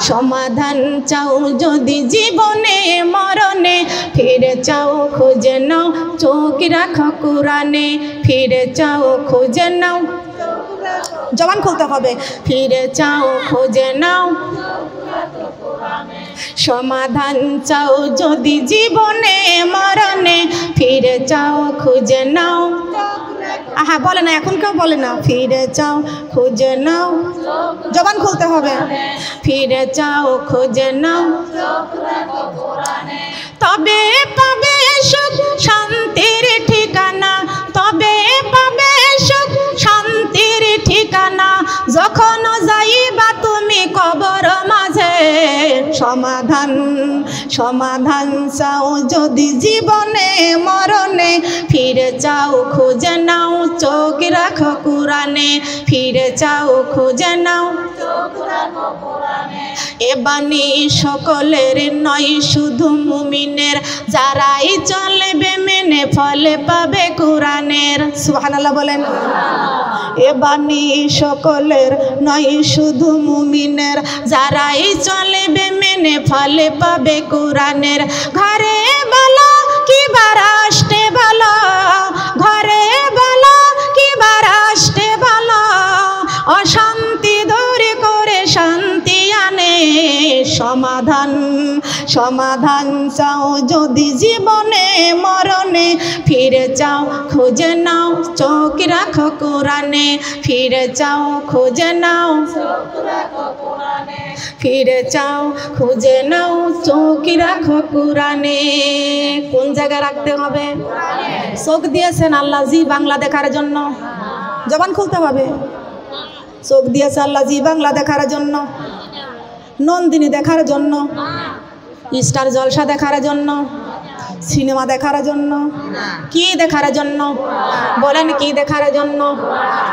সমাধান চাও যদি জীবনে মরণে, ফিরে চাও খুঁজে নাও চোখ রাখো কোরআনে। ফিরে চাও খুঁজে নাও, জবান খুলতে হবে, ফিরে চাও খুঁজে নাও। সমাধান চাও যদি জীবনে মরণে, ফিরে চাও খুঁজে নাও। আহা বলে না, এখন কেউ বলে না, ফিরে চাও খুঁজে নাও, জবান খুলতে হবে, ফিরে চাও খুঁজে নাও। তবে পাবে সুখ শান্তির ঠিকানা, তবে পাবে সুখ শান্তির ঠিকানা, যখন যাইবা তুমি কবর মাঝে। সমাধান সমাধান চাও যদি জীবনে মরণে, ফিরে চাও খুঁজে নাও চোখ রাখো কোরআনে। ফিরে চাও খুঁজে নাও। এ বাণী সকলের নয় শুধু মুমিনের, যারাই চলবে মেনে ফলে পাবে কোরআনের। সুবহানাল্লাহ বলেন। এ বাণী সকলের নয় শুধু মুমিনের, যারাই চলবে মেনে ফলে পাবে কোরআনের। ঘরে বলো কিবা রাষ্ট্রে বলো, ঘরে বলো কিবা রাষ্ট্রে বলো, অশান্তি দূর করে শান্তি আনে। সমাধান সমাধান চাও যদি জীবনে মরণে, ফিরে চাও খুঁজে নাও চোখ রাখো কোরআনে। ফিরে চাও খুঁজে নাও, ফিরে চাও খুঁজে নাও চোখ রাখো কোরআনে। কোন জায়গায় রাখতে হবে? চোখ দিয়েছেন আল্লাহ জি বাংলা দেখার জন্য, জবান খুলতে হবে। চোখ দিয়েছে আল্লাহ জি বাংলা দেখার জন্য, নন্দিনী দেখার জন্য, স্টার জলসা দেখার জন্য, সিনেমা দেখার জন্য, কি দেখার জন্য বলেন? কি দেখার জন্য?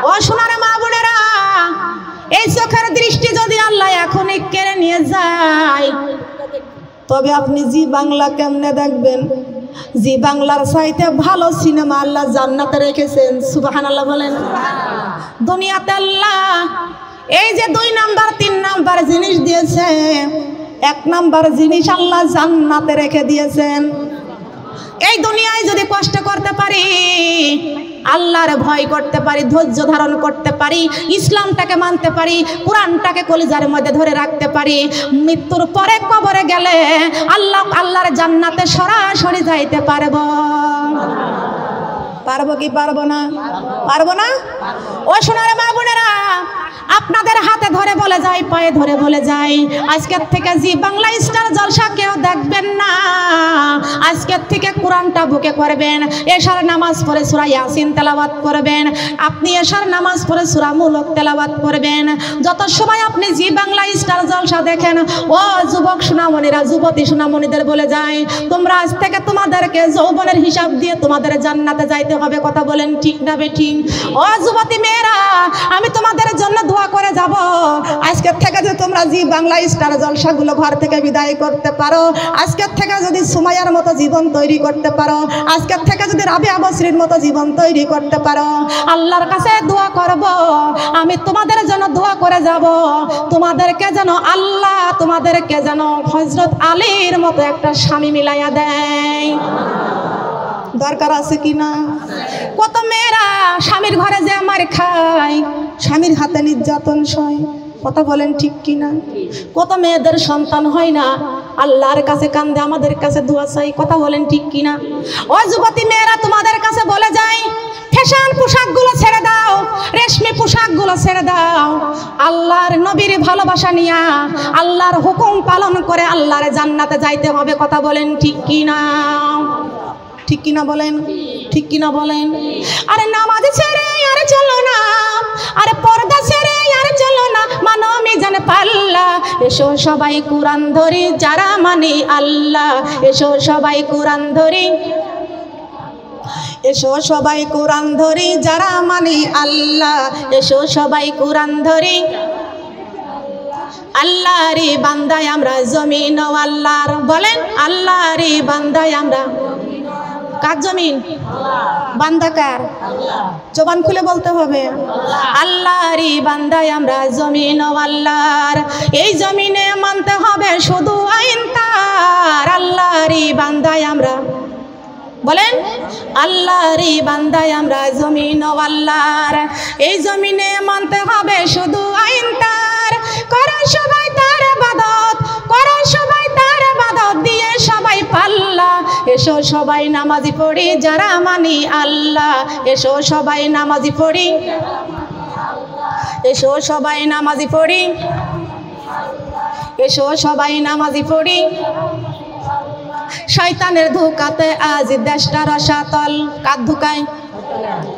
ও সোনার মা বোনেরা, এই চোখের দৃষ্টি যদি আল্লাহ এখনই কেড়ে নিয়ে যায়, তবে আপনি জি বাংলা কেমনে দেখবেন? জি বাংলার চাইতে ভালো সিনেমা আল্লাহ জান্নাতে রেখেছেন। সুবহানাল্লাহ বলেন। দুনিয়াতে আল্লাহ এই যে 2 নাম্বার 3 নাম্বার জিনিস দিয়েছে, 1 নাম্বার জিনিস আল্লাহ জান্নাতে রেখে দিয়েছেন। এই দুনিয়ায় যদি কষ্ট করতে পারি, আল্লাহর ভয় করতে পারি, ধৈর্য ধারণ করতে পারি, ইসলামটাকে মানতে পারি, কোরআনটাকে কলিজার মধ্যে ধরে রাখতে পারি, মৃত্যুর পরে কবরে গেলে আল্লাহর জান্নাতে সরাসরি যাইতে পারবো। পারবো কি পারবো না? পারবো না? ও সোনার মা বোনেরা, আপনাদের হাতে ধরে বলে যাই, পায়ে ধরে বলে যাই, আজকের থেকে জি বাংলা স্টার জলসা কেউ দেখবেন না। আজকের থেকে কোরআনটা বুকে করবেন, এশার নামাজ পড়ে সূরা ইয়াসিন তেলাওয়াত করবেন, আপনি এশার নামাজ পড়ে সূরা মুলক তেলাওয়াত করবেন। যত সময় আপনি জি বাংলা স্টার জলসা দেখেন, ও যুবক সোনামণিরা, যুবতী সোনামণিদের বলে যায়, তোমরা আজ থেকে তোমাদেরকে যৌবনের হিসাব দিয়ে তোমাদের জান্নাতে যাইতে হবে। কথা বলেন ঠিক না বেঠিক? ও যুবতী মেয়েরা, আমি তোমাদের জন্য দোয়া করে যাব, আজকের থেকে যদি তোমরা জি বাংলা স্টার জলসাগুলো ঘর থেকে বিদায় করতে পারো, আজকের থেকে যদি সুমাইয়ার মতো জীবন তৈরি করতে পারো, আজকের থেকে যদি রাবিয়া বসরির মতো জীবন তৈরি করতে পারো, আল্লাহর কাছে দোয়া করব, আমি তোমাদের জন্য দোয়া করে যাব, তোমাদেরকে যেন আল্লাহ তোমাদেরকে যেন হযরত আলীর মতো একটা স্বামী মিলাইয়া দেয়। দরকার আছে কিনা? কত মেয়েরা স্বামীর ঘরে যে মার খায়, স্বামীর হাতে নির্যাতন সয়। কথা বলেন ঠিক কিনা? কত মেয়েদের সন্তান হয় না, আল্লাহর কাছে কান্দে, আমাদের কাছে দোয়া চাই। কথা বলেন ঠিক কিনা? ও যুবতী মেয়েরা, তোমাদের কাছে বলে যাই, ফ্যাশন পোশাকগুলো ছেড়ে দাও, রেশমি পোশাকগুলো ছেড়ে দাও, আল্লাহর নবীর ভালোবাসা নিয়া আল্লাহর হুকুম পালন করে আল্লাহর জান্নাতে যাইতে হবে। কথা বলেন ঠিক কিনা? ঠিক কিনা বলেন? ঠিক কিনা বলেন? আরে নামাজ ছেড়ে আরে চলো না, আরে পর্দা ছেড়ে আরে চলো না, মানো মিজান পাল্লা। এসো সবাই কোরআন ধরি যারা মানে আল্লাহ, এসো সবাই কোরআন ধরি, এসো সবাই কোরআন ধরি যারা মানে আল্লাহ, এসো সবাই কোরআন ধরি। আল্লাহরই বান্দায় আমরা, জমিন ও আল্লাহর। বলেন আল্লাহরই বান্দায় আমরা। কার জমিন? বান্দা কার? জবান খুলে বলতে হবে। আল্লাহরই বান্দায় আমরা, জমিন ও আল্লাহর। এই জমিনে মানতে বলেন আল্লাহরই বান্দায় আমরা, জমিন ও আল্লাহর। এই জমিনে মানতে হবে শুধু আইন তার, করো সবাই তার ইবাদত, করো সবাই তার ইবাদত, দিয়ে সবাই পাল্লা। এসো সবাই নামাজি পড়ি যারা মানি আল্লাহ, এসো সবাই নামাজি পড়ি, এসো সবাই নামাজি পড়ি, এসো সবাই নামাজি পড়ি। শয়তানের ধোঁকাতে আজ দেশটা রসাতল। কার ধোঁকায়?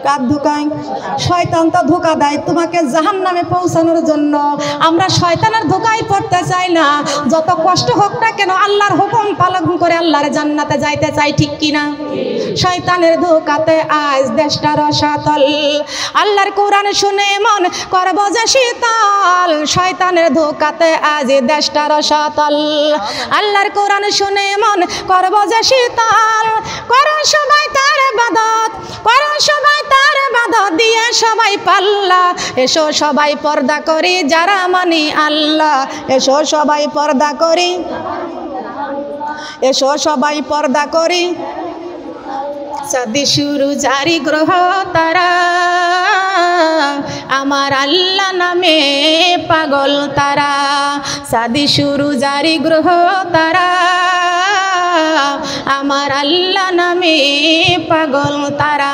কার ধোঁকায়? শয়তান তো ধোঁকা দেয় তোমাকে জাহান্নামে পৌঁছানোর জন্য। আমরা শয়তানের ধোঁকায় পড়তে চাই না, যত কষ্ট হোক না কেন আল্লাহর হুকুম পালন করে আল্লাহর জান্নাতে যাইতে চাই, ঠিক কিনা? শয়তানের ধোঁকাতে আজ দেশটা রসাতল। আল্লাহর কোরআন শুনে মন করব যে শীতল, শয়তানের ধোঁকাতে আজ দেশটা রসাতল। আল্লাহর কোরআন শুনে মন করব যে শীতল, করো সবাই তার ইবাদত, করো সবাই তার ইবাদত, দিয়ে সবাই পাল্লা। এসো সবাই পর্দা করি যারা মানি আল্লাহ, এসো সবাই পর্দা করি, এসো সবাই পর্দা করি। চাঁদি শুরু জারি গ্রহ তারা, আমার আল্লাহ নামে পাগল তারা। চাঁদি শুরু জারি গ্রহ তারা, আমার আল্লাহ নামে পাগল তারা।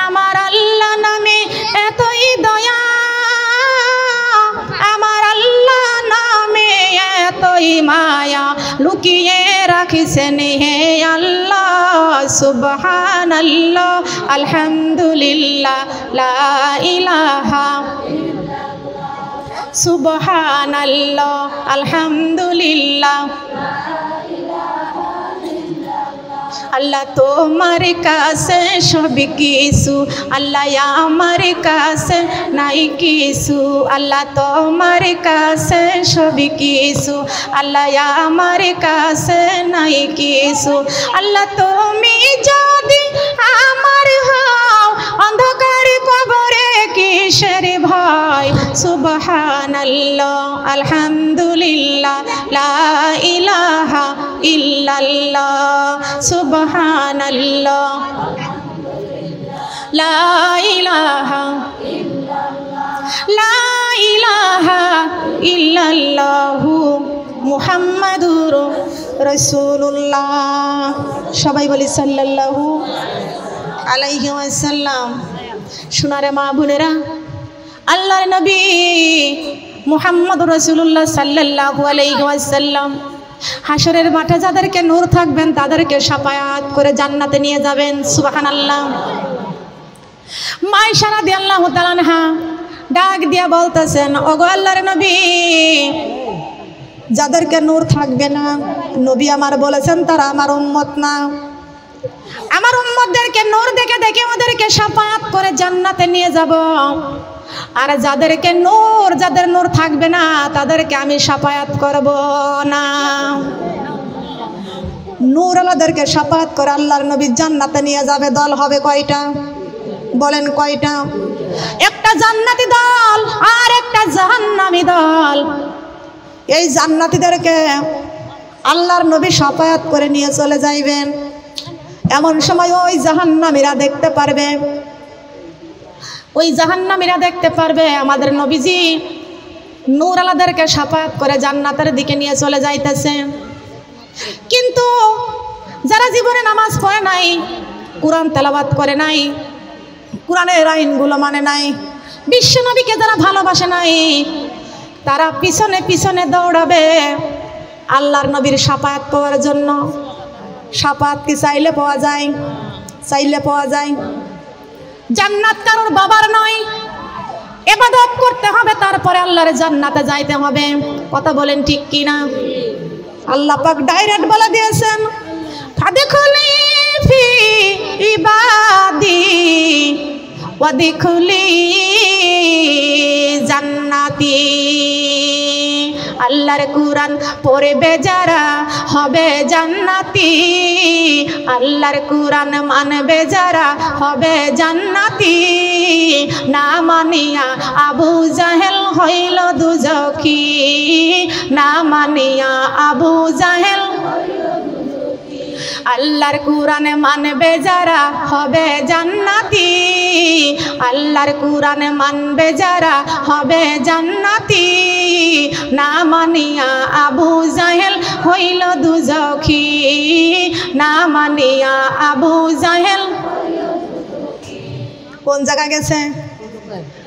আমার আল্লাহ নামে এতই দয়া, আমার আল্লাহ নামে এতই মায়া, লুকিয়ে রাখিছেন হে আল্লাহ। সুবহানাল্লাহ আলহামদুলিল্লাহ লা ইলাহা, সুবহানাল্লাহ আলহামদুলিল্লাহ। আল্লাহ তোমার কাছে সব কিছু, আল্লাহ আমার কাছে নাই কিছু। আল্লাহ তোমার কাছে সব কিছু, আল্লাহ আমার কাছে নাই কিছু। আল্লাহ তুমি যদি আমার হও, অন্ধকার কবরে কিসের ভয়। সুবহানাল্লাহ আলহামদুলিল্লাহ লা ইলাহা ইল্লাল্লাহ, সুবহানাল্লাহ লা ইলাহা, লা ইলাহা ইল্লাল্লাহু মুহাম্মাদুর রাসূলুল্লাহ। সবাই বলি সাল্লাল্লাহু আলাইহি ওয়াসাল্লাম। সোনারে মা বোনেরা, আল্লাহর নবী মুহাম্মদুর রাসূলুল্লাহ সাল্লাল্লাহু আলাইহি ওয়াসাল্লাম হাসরের মাঠে যাদেরকে নূর থাকবেন তাদেরকে শাফায়াত করে জান্নাতে নিয়ে যাবেন। সুবহানাল্লাহ। মা আয়েশা রাদিয়াল্লাহু তাআলা আনহা ডাক দিয়ে বলতেছেন, ওগো আল্লাহর নবী, যাদেরকে নূর থাকবে না, নবী আমার বলেছেন তারা আমার উম্মত না। আমার উম্মতদেরকে নূর দেখে দেখে ওদেরকে শাফায়াত করে জান্নাতে নিয়ে যাব। আর যাদেরকে নূর, যাদের নূর থাকবে না তাদেরকে আমি শাফায়াত করব না। নূর আলাদেরকে শাফায়াত করে আল্লাহর নবী জান্নাতে নিয়ে যাবে। দল হবে কয়টা? বলেন কয়টা? একটা জান্নাতি দল আর একটা জাহান্নামী দল। এই জান্নাতীদেরকে আল্লাহর নবী শাফায়াত করে নিয়ে চলে যাইবেন। এমন সময় ওই জাহান্নামীরা দেখতে পারবে, ওই জাহান্নামীরা দেখতে পারবে আমাদের নবীজি নূর আলাদেরকে শাফায়াত করে জান্নাতের দিকে নিয়ে চলে যাইতেছে। কিন্তু যারা জীবনে নামাজ পড়ে নাই, কোরআন তেলাওয়াত করে নাই, কোরআনের আইনগুলো মানে নাই, বিশ্ব নবীকে যারা ভালোবাসে নাই, তারা পিছনে পিছনে দৌড়াবে আল্লাহর নবীর শাফায়াত পাওয়ার জন্য। শাফায়াত কি চাইলে পাওয়া যায়? চাইলে পাওয়া যায়? জান্নাত কারোর বাবার নয়, ইবাদত করতে হবে, তারপরে আল্লাহর জান্নাতে যাইতে হবে। কথা বলেন ঠিক কি না? আল্লাহ পাক ডাইরেক্ট বলে দিয়েছেন, ফাদখুলি ফি ইবাদি ওয়াদখুলি জান্নাতি। আল্লাহর কুরআন পড়বে যারা হবে জান্নাতি, আল্লাহর কুরআন মানবে যারা হবে জান্নাতি। না মানিয়া আবু জাহেল হইল দুজখী, না মানিয়া আবু জাহেল আল্লাহর কুরআন মানবে যারা হবে জান্নাতি, আল্লাহর কুরআন মানবে যারা হবে জান্নাতি। না মানিয়া আবু জাহেল হইল দুজখী, না মানিয়া আবু জাহেল। কোন জায়গা গেছে?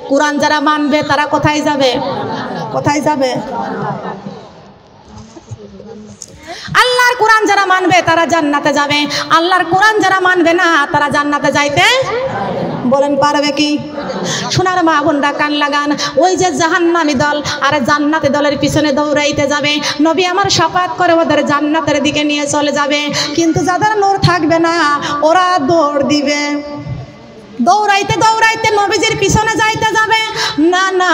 কুরআন যারা মানবে তারা কোথায় যাবে? কোথায় যাবে? আল্লাহর কোরআন যারা মানবে তারা জান্নাতে যাবে, আল্লাহর কোরআন যারা মানবে না তারা জান্নাতে যাইতে বলেন পারবে কি? সোনার মা বোনরা কান লাগান, ওই যে জাহান্নামী দল আর জান্নাতি দলের পিছনে দৌড়াইতে যাবে, নবী আমার শপথ করে ওদের জান্নাতের দিকে নিয়ে চলে যাবে। কিন্তু যাদের নূর থাকবে না ওরা দৌড় দিবে, দৌড়াইতে দৌড়াইতে নবীজির পিছনে যাইতে যাবে। না না,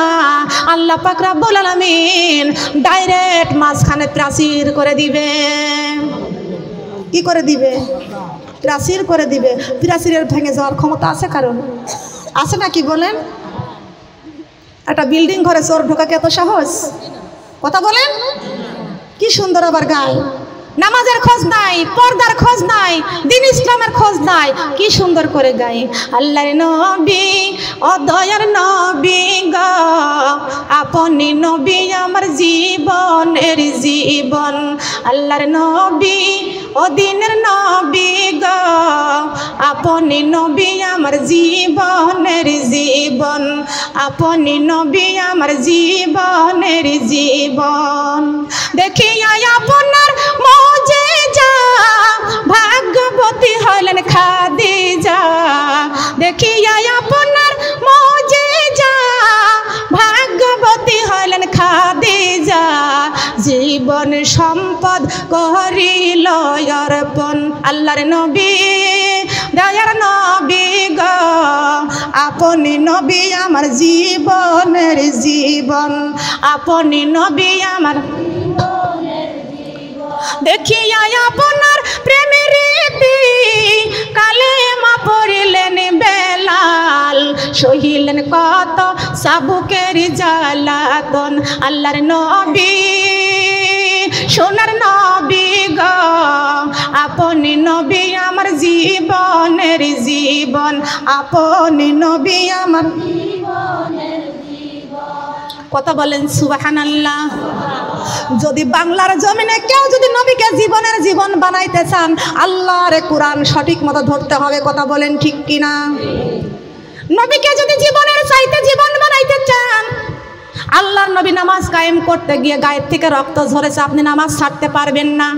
আল্লাহ পাক রব্বুল আলামিন ডাইরেক্ট মাঝখানে প্রাচীর করে দিবে। কি করে দিবে? প্রাচীর করে দিবে। প্রাচীরের ভেঙে যাওয়ার ক্ষমতা আছে কারণ? আছে না কি বলেন? একটা বিল্ডিং ঘরে চোর ঢোকাকে এত সাহস? কথা বলেন। কি সুন্দর আবার গায়, নামাজের খোঁজ নাই, পর্দার খোঁজ নাই, দিন ইসলামের খোঁজ নাই, কি সুন্দর করে গায়। আল্লাহর নবী ও দয়ার নবী গো, আপনি নবী আমার জীবনের জীবন। আল্লাহর নবী ও দিনের নবী গো, আপনি নবী আমার জীবনের জীবন, আপনি নবী আমার জীবনের জীবন। দেখিয়া আপনার মুজিজা ভাগ্যবতী হলেন খাদিজা, দেখিয়া আপনার মুজিজা ভাগ্যবতী হলেন খাদিজা। জীবন সম্পদ করিল অর্পণ। আল্লাহর নবী দয়ার নবী গো, আপনি নবী আমার জীবনের জীবন, আপনি নবী আমার। দেখিয়া আপনার প্রেমের রীতি কালেমা পড়িলেন বেলাল, সহিলেন কত সাবুকের জ্বালাতন। আল্লাহর নবী সোনার নবী গো, আপনি নবী আমার জীবনের জীবন, আপনি নবী আমার। কথা বলেন সুবহানাল্লাহ। যদি বাংলার জমিনে কেউ যদি নবীকে জীবনের জীবন বানাইতে চান, আল্লাহর কোরআন সঠিক মতো ধরতে হবে। কথা বলেন ঠিক কিনা? নবীকে যদি জীবনের চাইতে জীবন বানাইতে চান, আল্লাহর নবী নামাজ কায়েম করতে গিয়ে গায়ের থেকে রক্ত ঝরেছে, আপনি নামাজ ছাড়তে পারবেন না।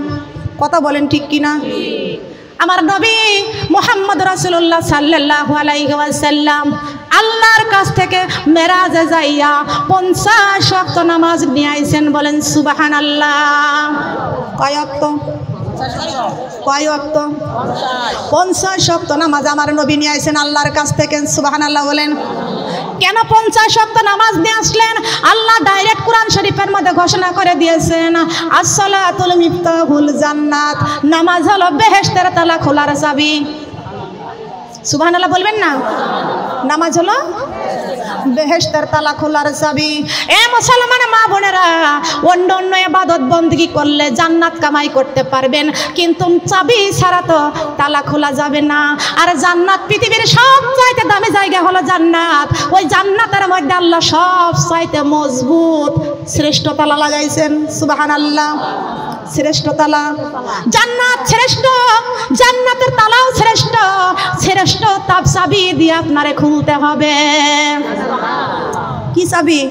কথা বলেন ঠিক কিনা? আমার নবী মুহাম্মদ রাসূলুল্লাহ সাল্লাল্লাহু আলাইহি ওয়াসাল্লাম আল্লাহর কাছ থেকে মেরাজে যাইয়া 50 ওয়াক্ত নামাজ নিয়ে আইছেন। বলেন সুবহানাল্লাহ। কয় ওয়াক্ত? কয় ওয়াক্ত? 50 ওয়াক্ত নামাজ আমার নবী নিয়ে আইছেন আল্লাহর কাছ থেকে। সুবহানাল্লাহ বলেন। কেন 50 ওয়াক্ত নামাজ নিয়ে আসলেন? আল্লাহ ডাইরেক্ট কোরআন শরীফের মধ্যে ঘোষণা করে দিয়েছেন, আসসালাতুল মিফতাহুল জান্নাত, নামাজ হলো বেহেশতের তালা খোলার চাবি। সুবহানাল্লাহ বলবেন না? নামাজ হলো বেহেশতের তালা খোলার চাবি। এ মুসলমান মা বোনেরা, অন্য অন্য ইবাদত বندگی করলে জান্নাত কামাই করতে পারবেন, কিন্তু চাবি ছাড়া তো তালা খোলা যাবে না। আর জান্নাত পৃথিবীর সবচাইতে দামি জায়গা হলো জান্নাত। ওই জান্নাতের মধ্যে আল্লাহ সবচাইতে মজবুত শ্রেষ্ঠ তালা লাগাইছেন। সুবহানাল্লাহ। শ্রেষ্ঠ তালা জান্নাত, শ্রেষ্ঠ জান্নাতের তালাও শ্রেষ্ঠ, শ্রেষ্ঠ তাব চাবি দিয়ে আপনারে খুলতে হবে। কি চাবি?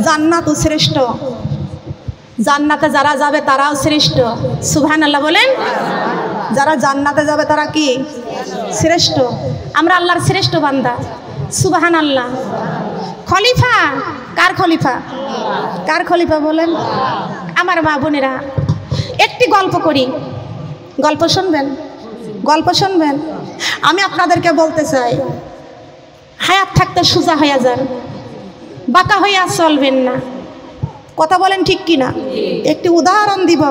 জান্নাতও শ্রেষ্ঠ, জান্নাতে যারা যাবে তারাও শ্রেষ্ঠ। সুবহানাল্লাহ বলেন। যারা জান্নাতে যাবে তারা কি? শ্রেষ্ঠ। আমরা আল্লাহর শ্রেষ্ঠ বান্দা। সুবহানাল্লাহ। খলিফা কার খলিফা? কার খলিফা বলেন? আমার মা বোনেরা, একটি গল্প করি, গল্প শুনবেন? গল্প শুনবেন? আমি আপনাদেরকে বলতে চাই, হায়াত থাকতে সোজা হয়ে যান, বাঁকা হইয়া চলবেন না। কথা বলেন ঠিক কিনা? একটি উদাহরণ দিব,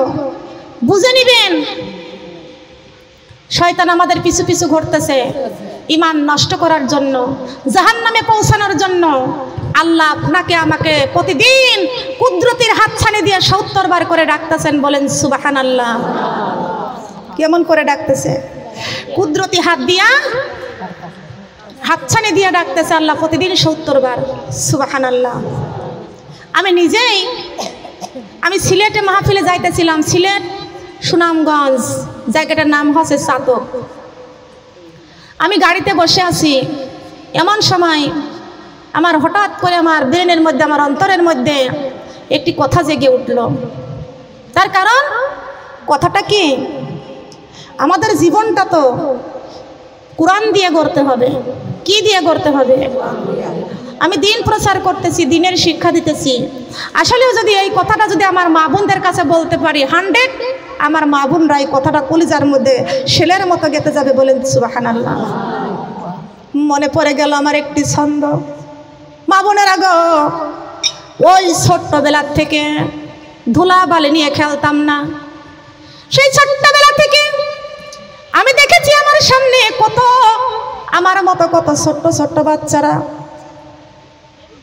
বুঝে নিবেন। শয়তান আমাদের পিছু পিছু ঘুরতেছে ঈমান নষ্ট করার জন্য, জাহান্নামে পৌঁছানোর জন্য। আল্লাহ আপনাকে আমাকে প্রতিদিন কুদরতির হাতছানি দিয়ে 70 বার করে ডাকতেছেন। বলেন সুবহানাল্লাহ। কেমন করে ডাকতেছে, কুদরতি হাত দিয়া হাতছানি দিয়ে ডাকতেছে আল্লাহ প্রতিদিন 70 বার সুবহানাল্লাহ। আমি নিজেই সিলেটে মাহফিলে যাইতেছিলাম, সিলেট সুনামগঞ্জ, জায়গাটার নাম হচ্ছে চাতক। আমি গাড়িতে বসে আছি, এমন সময় আমার হঠাৎ করে আমার ব্রেনের মধ্যে, আমার অন্তরের মধ্যে একটি কথা জেগে উঠল। তার কারণ কথাটা কি, আমাদের জীবনটা তো কোরআন দিয়ে গড়তে হবে। কি দিয়ে গড়তে হবে? আমি দিন প্রচার করতেছি, দিনের শিক্ষা দিতেছি। আসলেও যদি এই কথাটা যদি আমার মা বোনদের কাছে বলতে পারি, 100 আমার মা বোনরা এই কথাটা কলিজার মধ্যে শেলের মতো গেঁথে যাবে, বলেন সুবহানাল্লাহ। মনে পড়ে গেল আমার একটি ছন্দ। মা বোনেরা গো, ওই ছোট্টবেলার থেকে ধুলাবালি নিয়ে খেলতাম না। সেই ছোট্টবেলা থেকে আমি দেখেছি আমার সামনে কত আমার মতো কত ছোট্ট ছোট্ট বাচ্চারা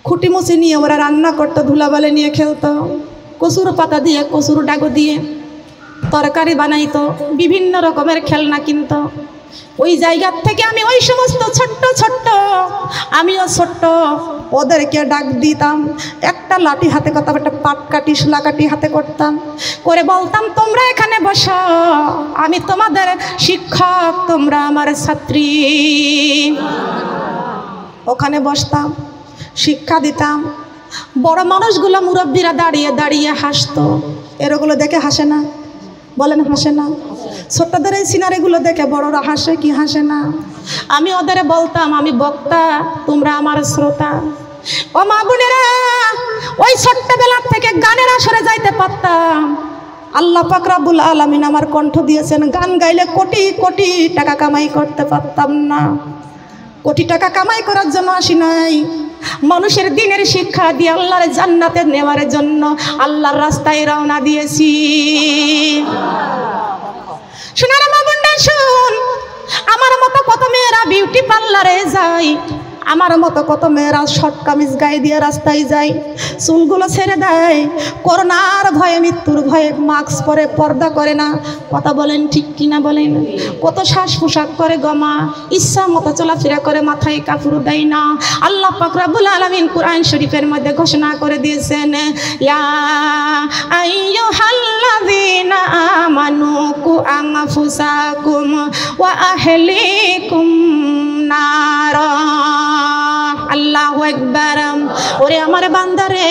খুঁটিমুচি নিয়ে ওরা রান্না করতো, ধুলাবালি নিয়ে খেলতো, কচুর পাতা দিয়ে, কচুর ডাগো দিয়ে তরকারি বানাইতো, বিভিন্ন রকমের খেলনা কিনতো। ওই জায়গার থেকে আমি ওই সমস্ত ছোট্ট ছোট্ট, আমিও ছোট্ট, ওদেরকে ডাক দিতাম। একটা লাঠি হাতে করতাম, একটা পাটকাঠি শোলাকাঠি হাতে করতাম, করে বলতাম তোমরা এখানে বসো, আমি তোমাদের শিক্ষক, তোমরা আমার ছাত্রী। ওখানে বসতাম, শিক্ষা দিতাম। বড় মানুষগুলো মুরব্বীরা দাঁড়িয়ে দাঁড়িয়ে হাসতো। এরগুলো দেখে হাসে না? বলেন হাসে না? ছোট্টদের এই সিনারিগুলো দেখে বড়রা হাসে কি হাসে না? আমি ওদের বলতাম আমি বক্তা, তোমরা আমার শ্রোতা। ও মা বোনেরা, ওই ছোট্টবেলা থেকে গানের আসরে যাইতে পারতাম। আল্লাহ পাক রব্বুল আলামিন আমার কণ্ঠ দিয়েছেন, গান গাইলে কোটি কোটি টাকা কামাই করতে পারতাম না। কোটি টাকা কামাই করার জন্য আসি নাই, মানুষের দিনের শিক্ষা দিয়ে আল্লাহর জান্নাতে নেওয়ার জন্য আল্লাহর রাস্তায় রওনা দিয়েছি। শোনার মা বোনরা শুন, আমার মতো কত মেয়েরা বিউটি পার্লারে যায়, আমার মতো কত মেয়েরা শর্ট কামিজ গায়ে দিয়ে রাস্তায় যায়, চুলগুলো ছেড়ে দেয়, করোনার ভয়ে, মৃত্যুর ভয়ে মাস্ক পরে, পর্দা করে না। কথা বলেন ঠিক কিনা বলেন? কত শ্বাস পোশাক করে গমা, ইচ্ছা মতো চলাফেরা করে, মাথায় কাপড় দেয় না। আল্লাহ পাক রব্বুল আলামিন কুরআন শরীফের মধ্যে ঘোষণা করে দিয়েছেন, ইয়া আইয়ুহাল্লাযীনা আমানু কু আনফুসাকুম ওয়া আহলিকুম নারা। আল্লাহু আকবার। ওরে আমার বান্দারে,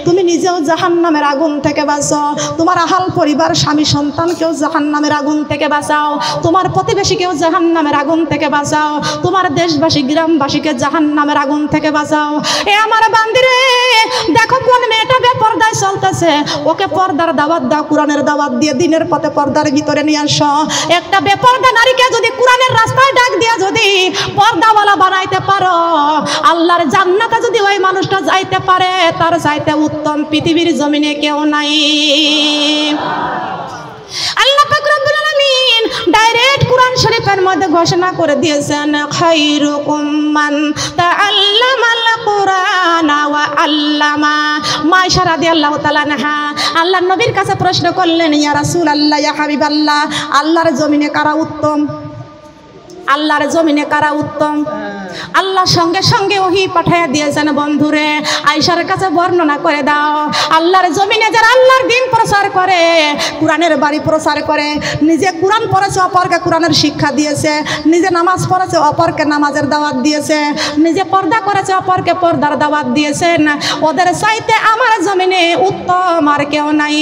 তুমি নিজেও জাহান্নামের আগুন থেকে বাঁচো, তোমার আহাল পরিবার, স্বামী সন্তানকেও জাহান্নামের আগুন থেকে বাঁচাও, তোমার প্রতিবেশীকেও জাহান্নামের আগুন থেকে বাঁচাও, তোমার দেশবাসী গ্রামবাসীকে জাহান্নামের আগুন থেকে বাঁচাও। এ আমার বান্দিরে, দেখো কোন মেয়েটা বেপরদায় চলতেছে, ওকে পর্দার দাওয়াত দাও, কোরআনের দাওয়াত দিয়ে দিনের পথে পর্দার ভিতরে নিয়ে আসো। একটা বেপরদা নারীকে যদি কোরআনের রাস্তায় ডাক দিয়া যদি পর্দাওয়ালা বানাইতে পারো, আল্লাহর জান্নাতে যদি ওই মানুষটা যাইতে পারে, তার চাইতে উত্তম পৃথিবীর জমিনে কেউ নাই। আল্লাহ পাক রব্বুল আলামিন ডাইরেক্ট কোরআন শরীফের মধ্যে ঘোষণা করে দিয়েছেন, খায়রুকুম মান তাআল্লামাল কুরআনা ওয়া আল্লামা। মাইশা রাদিয়াল্লাহু তাআলা আনহা আল্লাহর নবীর কাছে প্রশ্ন করলেন, ইয়া রাসূলুল্লাহ, ইয়া হাবিবাল্লাহ, আল্লাহর জমিনে কারা উত্তম? আল্লাহর জমিনে কারা উত্তম? আল্লাহ সঙ্গে সঙ্গে ওহী পাঠিয়ে দিয়েছেন, বন্ধুরে আয়েশার কাছে বর্ণনা করে দাও, আল্লাহর জমিনে যারা আল্লাহর দ্বীন প্রচার করে, কোরআনের বাণী প্রচার করে, নিজে কোরআন পড়েছে, অপরকে কোরআনের শিক্ষা দিয়েছে, নিজে নামাজ পড়েছে, অপরকে নামাজের দাওয়াত দিয়েছে, নিজে পর্দা করেছে, অপরকে পর্দার দাওয়াত দিয়েছেন, ওদের চাইতে আমার জমিনে উত্তম আর কেউ নাই।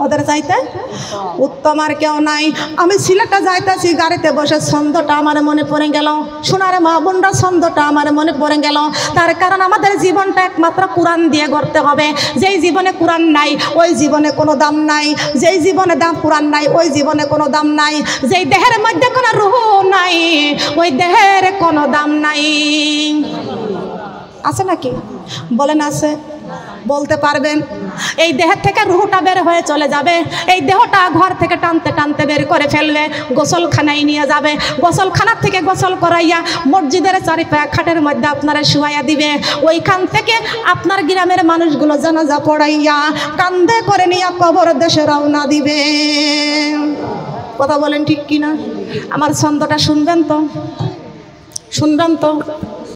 ওদের চাইতে উত্তম আর কেউ নাই। আমি সিলেটে যাইতেছি, গাড়িতে বসে ছন্দটা আমার মনে পড়ে গেল। সোনার মা বোনরা, ছন্দটা আমার মনে পড়ে গেল। তার কারণ আমাদের জীবনটা একমাত্র কোরআন দিয়ে গড়তে হবে। যেই জীবনে কোরআন নাই, ওই জীবনে কোনো দাম নাই। যেই জীবনে কোরআন নাই, ওই জীবনে কোনো দাম নাই। যেই দেহের মধ্যে কোনো রূহ নাই, ওই দেহের কোনো দাম নাই। আছে নাকি? বলেন আছে? বলতে পারবেন? এই দেহের থেকে রুহটা বের হয়ে চলে যাবে, এই দেহটা ঘর থেকে টানতে টানতে বের করে ফেলবে, গোসলখানায় নিয়ে যাবে, গোসলখানার থেকে গোসল করাইয়া মসজিদের চারিপাশে খাটের মধ্যে আপনারা শুয়াইয়া দিবে, ওইখান থেকে আপনার গ্রামের মানুষগুলো জানাজা পড়াইয়া কান্দে করে নিয়ে কবর দেশে রওনা দিবে। কথা বলেন ঠিক কিনা? আমার ছন্দটা শুনবেন তো? শুনবেন তো?